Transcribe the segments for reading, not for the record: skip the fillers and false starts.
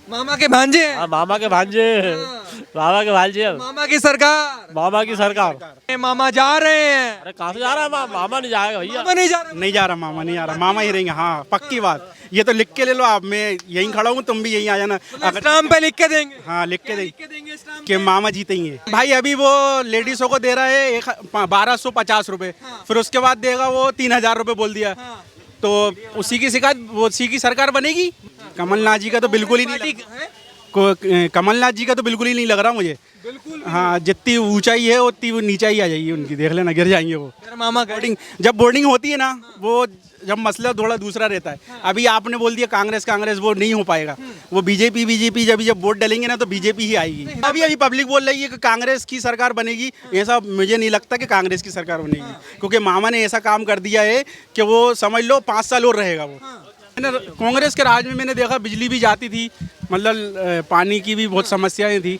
मामा के भांजे हैं। हाँ, मामा के भांजे, मामा के भांजे, मामा की सरकार। मामा की सरकार। मामा जा रहे हैं। अरे कहाँ से जा रहा है मामा नहीं जाएगा भैया। मामा नहीं जा रहे। नहीं जा रहा मामा, नहीं आ रहा मामा ही रहेंगे। हाँ पक्की बात, ये तो लिख के ले लो आप, मैं यहीं खड़ा हूँ, तुम भी यहीं आ जाना। स्टाम्प पे लिख के देंगे। हाँ लिख के लिख के देंगे स्टाम्प कि मामा जीतेंगे। भाई अभी वो लेडीजों को दे रहा है 1250 रुपए, फिर उसके बाद देगा वो 3000 रुपए बोल दिया। तो उसी की शिकायत, वो उसी की सरकार बनेगी। कमलनाथ जी का तो बिल्कुल ही नहीं कमलनाथ जी का तो बिल्कुल ही नहीं लग रहा मुझे। बिल्कुल। हाँ जितनी ऊंचाई है उतनी वो नीचाई आ जाएगी उनकी, देख लेना गिर जाएंगे वो। मेरा मामा बोर्डिंग, जब बोर्डिंग होती है ना, वो जब मसला थोड़ा दूसरा रहता है। अभी आपने बोल दिया कांग्रेस कांग्रेस, वो नहीं हो पाएगा। वो बीजेपी जब वोट डालेंगे ना तो बीजेपी ही आएगी। अभी पब्लिक बोल रही है कि कांग्रेस की सरकार बनेगी, ऐसा मुझे नहीं लगता कि कांग्रेस की सरकार बनेगी, क्योंकि मामा ने ऐसा काम कर दिया है कि वो समझ लो 5 साल और रहेगा वो। मैंने कांग्रेस के राज में मैंने देखा बिजली भी जाती थी, मतलब पानी की भी बहुत समस्याएं थी।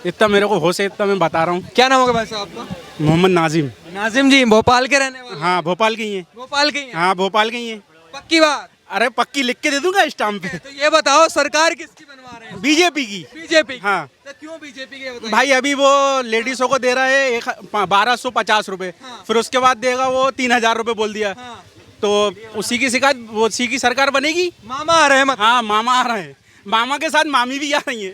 इतना मेरे को होश है, इतना मैं बता रहा हूँ। क्या नाम होगा भाई साहब आपका? मोहम्मद नाजिम। नाजिम जी भोपाल के रहने वाले? हाँ भोपाल के ही हैं। भोपाल के ही हैं? हाँ भोपाल के ही हैं। पक्की बात? अरे पक्की लिख के दे दूंगा स्टाम्प पे। तो ये बताओ सरकार किसकी बनवा रहे हैं? बीजेपी की। बीजेपी। हाँ। तो क्यों बीजेपी के बताइए? भाई अभी वो लेडीजों को दे रहा है 1250 रुपए, फिर उसके बाद देगा वो 3000 रुपए बोल दिया। तो उसी की शिकायत, वो उसी की सरकार बनेगी। मामा आ रहे हैं मतलब? हाँ मामा आ रहे हैं, मामा के साथ मामी भी आ रही है।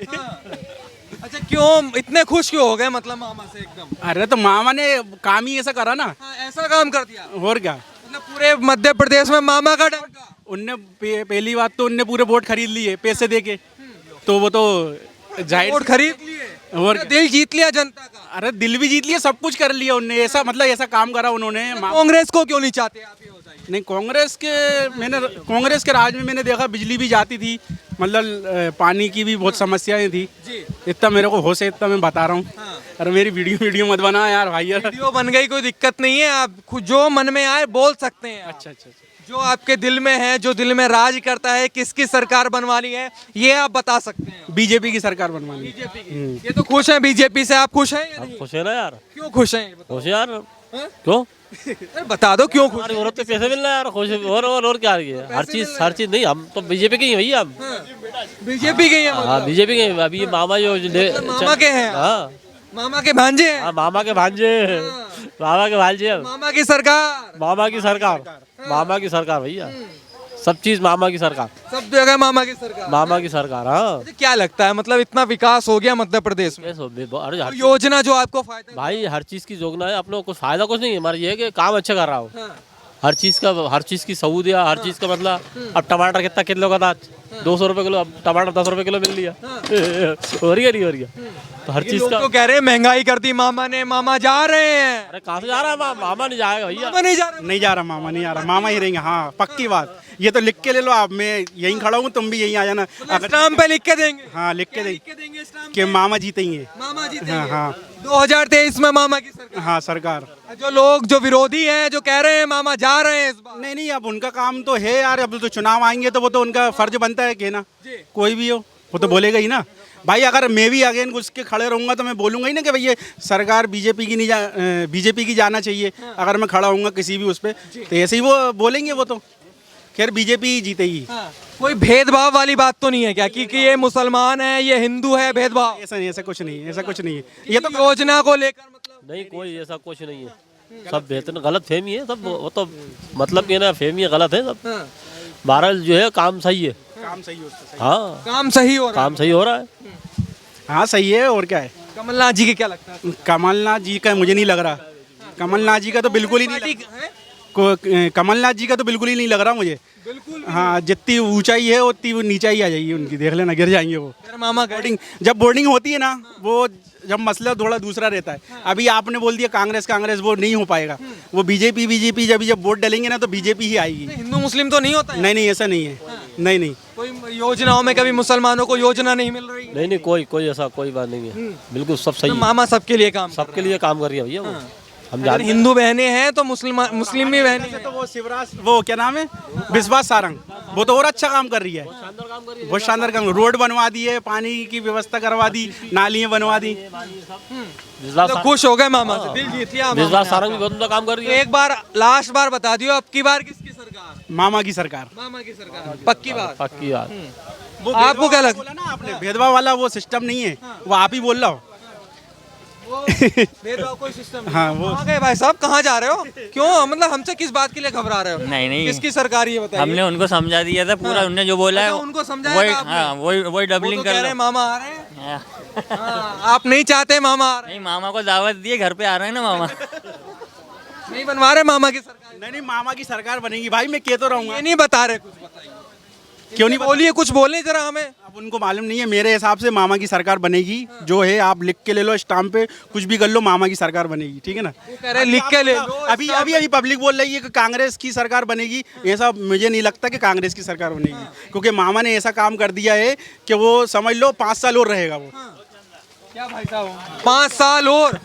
अच्छा क्यों इतने खुश क्यों हो गए मतलब मामा से एकदम? अरे तो मामा ने काम ही ऐसा करा ना। हाँ, ऐसा काम कर दिया और क्या, मतलब पूरे मध्य प्रदेश में मामा का डंका। उनने पहली बात तो उनने पूरे वोट खरीद लिए पैसे दे के, तो वो तो जाहिर वोट खरीद लिए और पूरा दिल जीत लिया जनता का। अरे दिल भी जीत लिया, सब कुछ कर लिया उनने, ऐसा मतलब ऐसा काम करा उन्होंने। कांग्रेस को क्यों नहीं चाहते आप ये बताइए? नहीं कांग्रेस के राज में मैंने देखा बिजली भी जाती थी, मतलब पानी की भी बहुत समस्याएं थी। इतना मेरे को होश है, इतना मैं बता रहा हूँ। अरे मेरी वीडियो मत बना यार भाई यार। वीडियो बन गई कोई दिक्कत नहीं है, आप खुद जो मन में आए बोल सकते हैं आप। अच्छा। जो आपके दिल में है, जो दिल में राज करता है, किसकी सरकार बनवानी है ये आप बता सकते हैं। बीजेपी की सरकार बनवानी। बीजेपी की। ये तो खुश हैं बीजेपी से, आप खुश हैं या नहीं? खुश है ना यार, क्यों खुश हैं ये बताओ? खुश है यार। हाँ? क्यों? अरे बता दो क्यों खुश हमारी औरत पे पैसे मिल रहा है यार, खुश। और क्या है, हर चीज नहीं, हम तो बीजेपी के ही हैं भैया हम। बीजेपी के हैं? हाँ बीजेपी के हैं। अभी ये मामा जो मामा के हैं? हाँ मामा के भांजे हैं? हाँ, मामा के भांजे, मामा के भांजे, मामा की सरकार। मामा की सरकार, मामा की सरकार भैया, सब चीज मामा की सरकार, सब जगह मामा की सरकार। मामा की सरकार। हाँ मुझे क्या लगता है मतलब इतना विकास हो गया मध्य प्रदेश में, अरे तो योजना जो आपको फायदा भाई हर चीज की योजना है, अपने को कुछ फायदा कुछ नहीं है, हमारा ये है कि काम अच्छा कर रहा हो। हर चीज की सहूलियत दिया, हर चीज का मतलब। अब टमाटर कितना किलो का था? 200 रुपए किलो, अब टमाटर 10 रुपए किलो मिल लिया। हो रही है नहीं हो रही है, तो हर चीज का। तो कह रहे हैं महंगाई कर दी मामा ने, मामा जा रहे हैं। अरे कहाँ से जा रहा है मामा नहीं जाएगा भैया। मामा नहीं जा रहे? नहीं जा रहा मामा, नहीं आ रहा मामा ही रहेंगे। हाँ पक्की बात, ये तो लिख के ले लो आप, मैं यहीं खड़ा हूँ, तुम भी यहीं आ जाना। स्टाम्प पे लिख के देंगे? हाँ लिख के देंगे स्टाम्प कि मामा जीतेंगे। मामा जीतेंगे। हाँ 2023 में मामा की सरकार। हाँ सरकार। जो लोग जो विरोधी हैं जो कह रहे हैं मामा जा रहे हैं इस बार, नहीं अब उनका काम तो है यार, अब तो चुनाव आएंगे तो वो तो उनका फर्ज बनता है कहना, कोई भी हो वो तो बोलेगा ही ना। भाई अगर मैं भी अगेन घुस के खड़े रहूंगा तो मैं बोलूंगा ही ना कि भाई ये सरकार बीजेपी की नहीं बीजेपी की जाना चाहिए। अगर मैं खड़ा हूँगा किसी भी उस पर तो ऐसे ही वो बोलेंगे, वो तो खैर बीजेपी ही जीतेगी। कोई भेदभाव वाली बात तो नहीं है क्या कि ये मुसलमान है ये हिंदू है, भेदभाव ऐसा नहीं, ऐसा कुछ नहीं है, ऐसा कुछ नहीं है। ये तो योजना को लेकर मतलब नहीं, कोई ऐसा कुछ नहीं है, सब बेहतर गलत फहमी है सब, वो तो मतलब ये ना फहमी गलत है सब। बहरहाल जो है काम सही है, काम सही होता है। हाँ काम सही हो रहा काम सही हो रहा है। हाँ सही है, और क्या है। कमलनाथ जी के क्या लगता है? कमलनाथ जी का मुझे नहीं लग रहा, कमलनाथ जी का तो बिल्कुल ही नहीं कमलनाथ जी का तो बिल्कुल ही नहीं लग रहा मुझे। बिल्कुल। हाँ जितनी ऊंचाई है उतनी वो नीचाई आ जाएगी उनकी, देख लेना गिर जाएंगे वो। मेरा मामा बोर्डिंग, जब बोर्डिंग होती है ना, वो जब मसला थोड़ा दूसरा रहता है। अभी आपने बोल दिया कांग्रेस कांग्रेस, वो नहीं हो पाएगा। वो बीजेपी जब वोट डालेंगे ना तो बीजेपी ही आएगी। हिंदू मुस्लिम तो नहीं होता है? नहीं ऐसा नहीं है। नहीं कोई योजनाओं में कभी मुसलमानों को योजना नहीं मिल रही? नहीं कोई ऐसा कोई बात नहीं है, बिल्कुल सब सही तो है, मामा सबके लिए काम सबके लिए काम कर रही है भैया वो। हम अगर जानते हैं। हिंदू बहनें हैं तो मुस्लिम भी बहनें हैं। तो वो शिवराज, वो क्या नाम है, विश्वास सारंग, वो तो और अच्छा काम कर रही है, बहुत शानदार काम। रोड बनवा दी है, पानी की व्यवस्था करवा दी, नालियाँ बनवा दी। तो खुश हो गए मामा से, दिल जीत लिया। विश्वास सारंग भी बहुत अच्छा काम कर रही है। एक बार लास्ट बार बता दियो, अब की बार किसकी सरकार? मामा की सरकार। मामा की सरकार, पक्की बात। पक्की बात। वो आपको क्या लगता बोला ना आपने, भेदभाव वाला वो सिस्टम नहीं है, वो आप ही बोल रहा हो। है भेदभाव कोई सिस्टम नहीं? हाँ, वो कहाँ गए भाई साहब, कहाँ जा रहे हो? क्यों, मतलब हमसे किस बात के लिए घबरा रहे हो? नहीं नहीं, किसकी सरकार ये बताइए? हमने उनको समझा दिया था पूरा, उनने जो बोला है अच्छा, उनको समझाया वही, था आपने? हाँ वही वो डबलिंग तो कह कर रहे हैं लो। मामा आ रहे हैं। हाँ। हाँ, आप नहीं चाहते मामा आ रहे नहीं, मामा को दावत दिए, घर पे आ रहे हैं ना मामा। हैं? नहीं बनवा रहे मामा की सरकार? नहीं, मामा की सरकार बनेगी भाई, मैं कह तो रहूंगा। ये नहीं बता रहे, कुछ बताइए। क्यों नहीं बोलिए, कुछ बोलिए जरा हमें। अब उनको मालूम नहीं है, मेरे हिसाब से मामा की सरकार बनेगी। जो है आप लिख के ले लो, स्टाम्प पे कुछ भी कर लो, मामा की सरकार बनेगी, ठीक है ना। वो कह रहे हैं, लिख के ले लो। अभी अभी अभी पब्लिक बोल रही है कि कांग्रेस की सरकार बनेगी, ऐसा मुझे नहीं लगता कि कांग्रेस की सरकार बनेगी, क्योंकि मामा ने ऐसा काम कर दिया है कि वो समझ लो 5 साल और रहेगा वो। क्या भाई साहब, 5 साल और?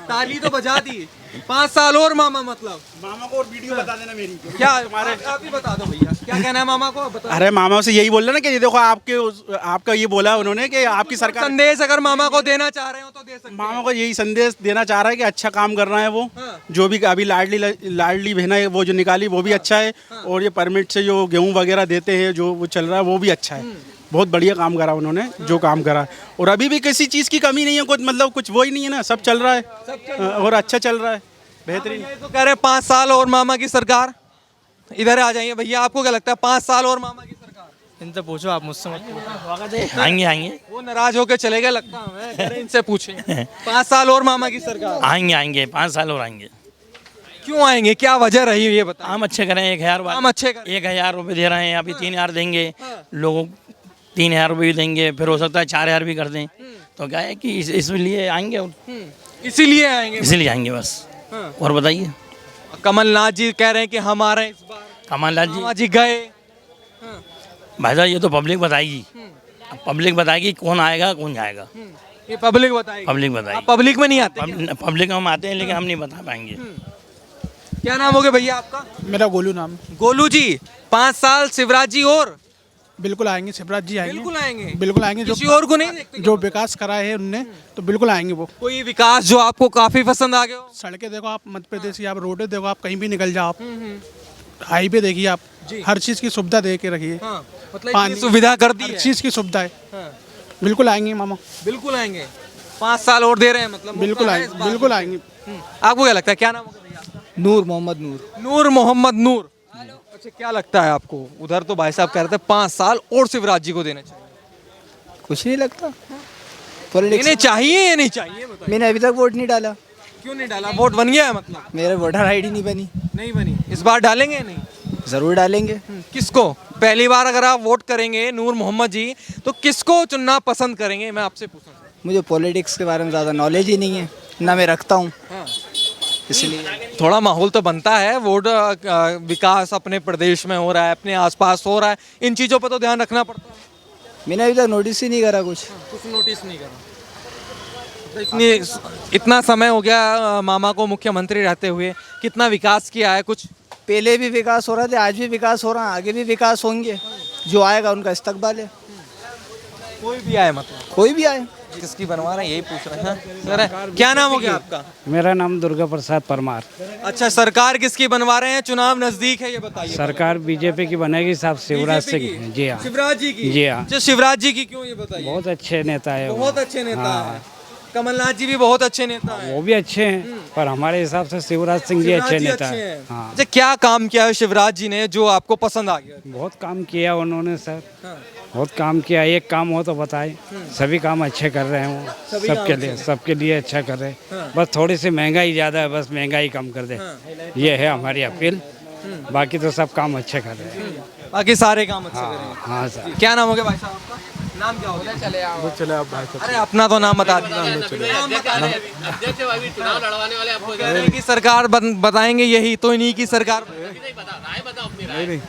ताली तो बजा दी। 5 साल और मामा, मतलब मामा को और वीडियो बता देना मेरी। क्या? आप ही बता दो भैया, क्या कहना है मामा को, बता। अरे मामा से यही बोल रहे ना कि ये देखो आपका ये बोला उन्होंने कि आपकी सरकार। संदेश अगर मामा को देना चाह रहे हो तो दे सकते हैं। मामा को यही संदेश देना चाह रहा है कि अच्छा काम कर रहा है वो। हाँ। जो भी अभी लाडली बहना है वो जो निकाली वो भी अच्छा है, और ये परमिट से जो गेहूं वगैरह देते हैं जो वो चल रहा है वो भी अच्छा है। बहुत बढ़िया काम करा उन्होंने, जो काम करा। और अभी भी किसी चीज़ की कमी नहीं है, कुछ मतलब कुछ वो ही नहीं है ना, सब चल रहा है और अच्छा चल रहा है, बेहतरीन। ये तो कह रहे हैं 5 साल और मामा की सरकार। इधर आ जाइए भैया, आपको क्या लगता है 5 साल और मामा की सरकार? इनसे पूछो, आप मुझसे मत पूछो। आएंगे आएंगे वो नाराज होकर चले गए लगता है हमें, कह रहे इनसे पूछे। 5 साल और मामा की सरकार, आएंगे आएंगे 5 साल और आएंगे। क्यों आएंगे, क्या वजह रही ये बता। काम अच्छे करें, 1000 काम अच्छे करें। 1000 रुपये दे रहे हैं, अभी 3000 देंगे लोगों को, 3000 रुपये भी देंगे, फिर हो सकता है 4000 भी कर दें। तो क्या है कि इसलिए आएंगे, इसीलिए आएंगे। इसीलिए आएंगे बस। हाँ। और बताइए। कमलनाथ जी कह रहे हैं कि हम आ रहे हैं इस बार। कमलनाथ मामा जी, जी गए। भाई साहब ये तो पब्लिक बताएगी, अब पब्लिक बताएगी कौन आएगा कौन जाएगा, ये पब्लिक बताएगी। पब्लिक आप बताएगी। पब्लिक में नहीं आते क्या? पब्लिक में हम आते हैं लेकिन हम नहीं बता पाएंगे। क्या नाम हो गया भैया आपका? मेरा गोलू नाम। गोलू जी, 5 साल शिवराज जी और बिल्कुल आएंगे, शिवराज जी आएंगे। बिल्कुल आएंगे। बिल्कुल आएंगे। किसी और को नहीं देखते? जो विकास करा है उनने, तो बिल्कुल आएंगे वो। कोई विकास जो आपको काफी पसंद आ गया हो? सड़कें देखो आप, मध्य प्रदेश की आप रोडें देखो, आप कहीं भी निकल जाओ आप, हाईवे देखिए आप, हर चीज़ की सुविधा दे के रखिए। हाँ, मतलब पानी, इतनी सुविधा कर दी हर है। चीज़ की सुविधा है। हाँ, बिल्कुल आएंगे मामा, बिल्कुल आएंगे। 5 साल और दे रहे हैं, मतलब बिल्कुल मौका है इस आएंगे, बार। बिल्कुल आएंगे। आपको क्या लगता है, क्या नाम होगा भैया आपका? नूर मोहम्मद नूर। नूर मोहम्मद नूर। अच्छा, क्या लगता है आपको? उधर तो भाई साहब कह रहे थे 5 साल और शिवराज जी को देना चाहिए। कुछ नहीं लगता। देने चाहिए या नहीं चाहिए, बताइए। मैंने अभी तक वोट नहीं डाला, क्यों नहीं डाला? वोट बन गया है मतलब? मेरा वोटर आईडी नहीं बनी। नहीं बनी। इस बार डालेंगे या नहीं? ज़रूर डालेंगे। किसको? पहली बार अगर आप वोट करेंगे नूर मोहम्मद जी, तो किसको चुनना पसंद करेंगे, मैं आपसे पूछ रहा हूँ। मुझे पॉलिटिक्स के बारे में ज़्यादा नॉलेज ही नहीं है, ना मैं रखता हूँ, इसलिए। थोड़ा माहौल तो बनता है, वोट विकास अपने प्रदेश में हो रहा है, अपने आसपास हो रहा है, इन चीज़ों पर तो ध्यान रखना पड़ता है। मैंने अभी तक नोटिस ही नहीं करा कुछ। कुछ नोटिस नहीं करा। तो इतना समय हो गया मामा को मुख्यमंत्री रहते हुए, कितना विकास किया है? कुछ पहले भी विकास हो रहा था, आज भी विकास हो रहा है, आगे भी विकास होंगे। जो आएगा उनका इस्तकबाल है। कोई भी आए, मतलब कोई भी आए। किसकी बनवा रहे हैं यही पूछ रहे हैं सर। क्या नाम हो गया आपका? मेरा नाम दुर्गा प्रसाद परमार। अच्छा, सरकार किसकी बनवा रहे हैं? चुनाव नजदीक है, ये बताइए। सरकार बीजेपी की बनेगी साहब, शिवराज BJP सिंह। की? जी हाँ, शिवराज जी की? जी हाँ। अच्छा, शिवराज जी की क्यों, ये बताइए। बहुत अच्छे नेता है वो। बहुत अच्छे नेता हाँ। है। कमलनाथ जी भी बहुत अच्छे नेता हैं। वो भी अच्छे हैं, पर हमारे हिसाब से शिवराज सिंह जी अच्छे शिवराज जी नेता अच्छे है। हैं। हाँ, अच्छा, क्या काम किया है शिवराज जी ने जो आपको पसंद आ गया? बहुत काम किया उन्होंने सर, हाँ। बहुत काम किया। एक काम हो तो बताए। सभी काम अच्छे कर रहे हैं वो, सबके लिए अच्छा कर रहे हैं। बस थोड़ी सी महंगाई ज़्यादा है, बस महंगाई कम कर दे, ये है हमारी अपील। बाकी तो सब काम अच्छे कर रहे हैं। बाकी सारे काम अच्छे करेंगे। हाँ सर। क्या नाम हो गया भाई साहब आपका? नाम क्या हो गया? चले आप भाई साहब। अरे अपना तो नाम बता दीजिए। कह रहे हैं कि सरकार बताएंगे, यही तो इन्हीं की सरकार। नहीं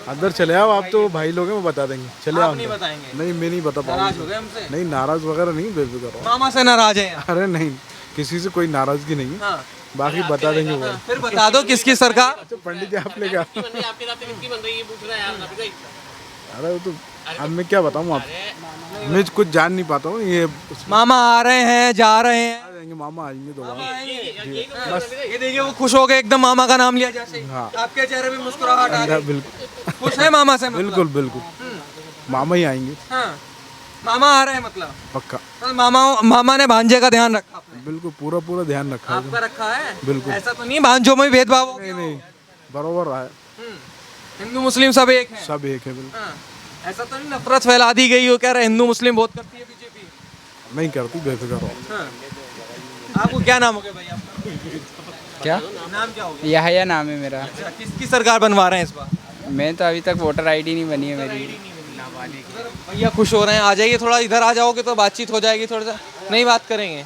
अंदर चले आओ, आप तो भाई लोग हैं, वो बता देंगे। चले आओ। नहीं बताएंगे? नहीं, मैं नहीं बता नाराज हो पाऊंगा। गए हमसे? नहीं, नाराज वगैरह नहीं, बेफिक्र रहो। मामा से नाराज हैं? अरे नहीं, किसी से कोई नाराजगी नहीं है। हाँ। बाकी बता देंगे वो। फिर बता दो किसकी सरकार? अच्छा पंडित जी आप लेके आओ। अरे वो तो अब मैं क्या बताऊँ आप, मैं कुछ जान नहीं पाता हूँ ये। मामा आ रहे हैं, जा रहे हैं। आ जाएंगे मामा, आएंगे दोबारा। बस ये देखिए, वो खुश हो गए एकदम मामा का नाम लिया जैसे ही। हाँ। आपके चेहरे पे मुस्कुराहट आ अंदर रही। बिल्कुल खुश है मामा से मतलब? बिल्कुल बिल्कुल। मामा ही आएंगे हाँ मामा आ रहे हैं मतलब पक्का। तो मामा ने भांजे का ध्यान रखा आपने? बिल्कुल पूरा पूरा ध्यान रखा है। आपका रखा है बिल्कुल। ऐसा तो नहीं भांजों में भी भेदभाव हो नहीं गया हो? नहीं बराबर है, हिंदू मुस्लिम सब एक हैं सब एक है बिल्कुल। हाँ। ऐसा तो नहीं नफरत फैला दी गई हो, कह रहे हिंदू मुस्लिम बहुत करती है बीजेपी? नहीं करती, बेफिक्र रहो। हाँ। आपको क्या नाम हो गया भाई आपका? क्या नाम क्या हो गया? यह नाम है मेरा। अच्छा, किसकी सरकार बनवा रहे हैं इस बार? मैं तो अभी तक वोटर आईडी नहीं बनी है मेरी। भैया खुश हो रहे हैं, आ जाइए थोड़ा इधर आ जाओगे तो बातचीत हो जाएगी, थोड़ा सा नहीं बात करेंगे।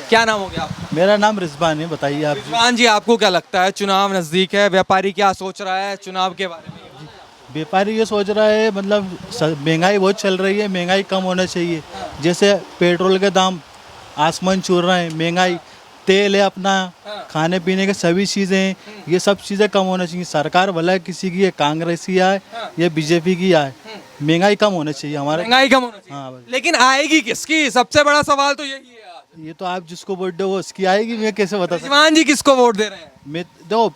क्या नाम हो गया आपका? मेरा नाम रिजवान है, बताइए आप। रिजवान जी, आपको क्या लगता है चुनाव नजदीक है, व्यापारी क्या सोच रहा है चुनाव के बारे में? व्यापारी ये सोच रहा है, मतलब महंगाई बहुत चल रही है, महंगाई कम होना चाहिए। जैसे पेट्रोल के दाम आसमान छू रहे हैं, महंगाई, तेल है अपना, खाने पीने के सभी चीज़ें हैं, ये सब चीज़ें कम होना चाहिए। सरकार भला किसी की है, कांग्रेस की आए या बीजेपी की आए, महंगाई कम होना चाहिए हमारे। महंगाई कम होना चाहिए। हाँ भाई। लेकिन आएगी किसकी, सबसे बड़ा सवाल तो यही है आज। ये तो आप जिसको वोट दो उसकी आएगी, मैं कैसे बता सकता? रिजवान जी किसको वोट दे रहे हैं? मैं देखो,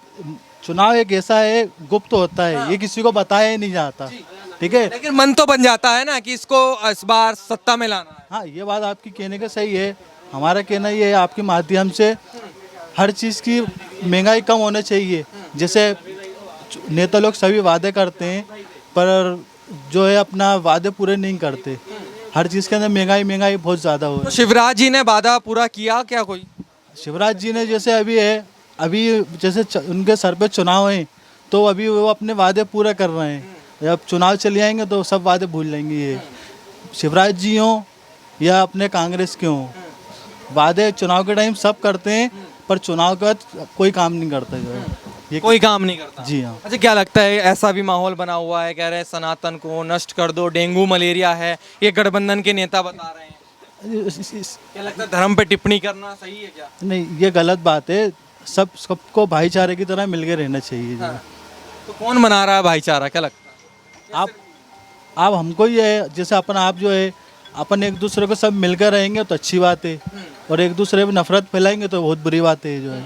चुनाव एक ऐसा है, गुप्त होता है, ये किसी को बताया ही नहीं जाता, ठीक है। लेकिन मन तो बन जाता है ना कि इसको इस बार सत्ता में लाना है। हाँ, ये बात आपकी कहने का सही है। हमारा कहना ये है, आपके माध्यम से हर चीज़ की महंगाई कम होना चाहिए। जैसे नेता लोग सभी वादे करते हैं, पर जो है अपना वादे पूरे नहीं करते। हर चीज़ के अंदर महंगाई बहुत ज़्यादा हो तो रही शिवराज जी ने वादा पूरा किया क्या कोई? है। शिवराज जी ने जैसे अभी जैसे उनके सर पे चुनाव हैं, तो अभी वो अपने वादे पूरे कर रहे हैं। जब चुनाव चले आएंगे तो सब वादे भूल जाएंगे। ये शिवराज जी हों या अपने कांग्रेस के हों, वादे चुनाव के टाइम सब करते हैं, पर चुनाव के बाद कोई काम नहीं करता जो है ये। कोई काम नहीं करता। जी हाँ। अच्छा, क्या लगता है ऐसा भी माहौल बना हुआ है, कह रहे हैं सनातन को नष्ट कर दो, डेंगू मलेरिया है, ये गठबंधन के नेता बता रहे हैं। क्या लगता है धर्म पे टिप्पणी करना सही है क्या? नहीं, ये गलत बात है। सबको भाईचारे की तरह मिलकर रहना चाहिए जो है। तो कौन बना रहा है भाईचारा, क्या लगता है? आप हमको ये, जैसे आप जो है अपन एक दूसरे को सब मिलकर रहेंगे तो अच्छी बात है, और एक दूसरे पे नफरत फैलाएंगे तो बहुत बुरी बात है जो है।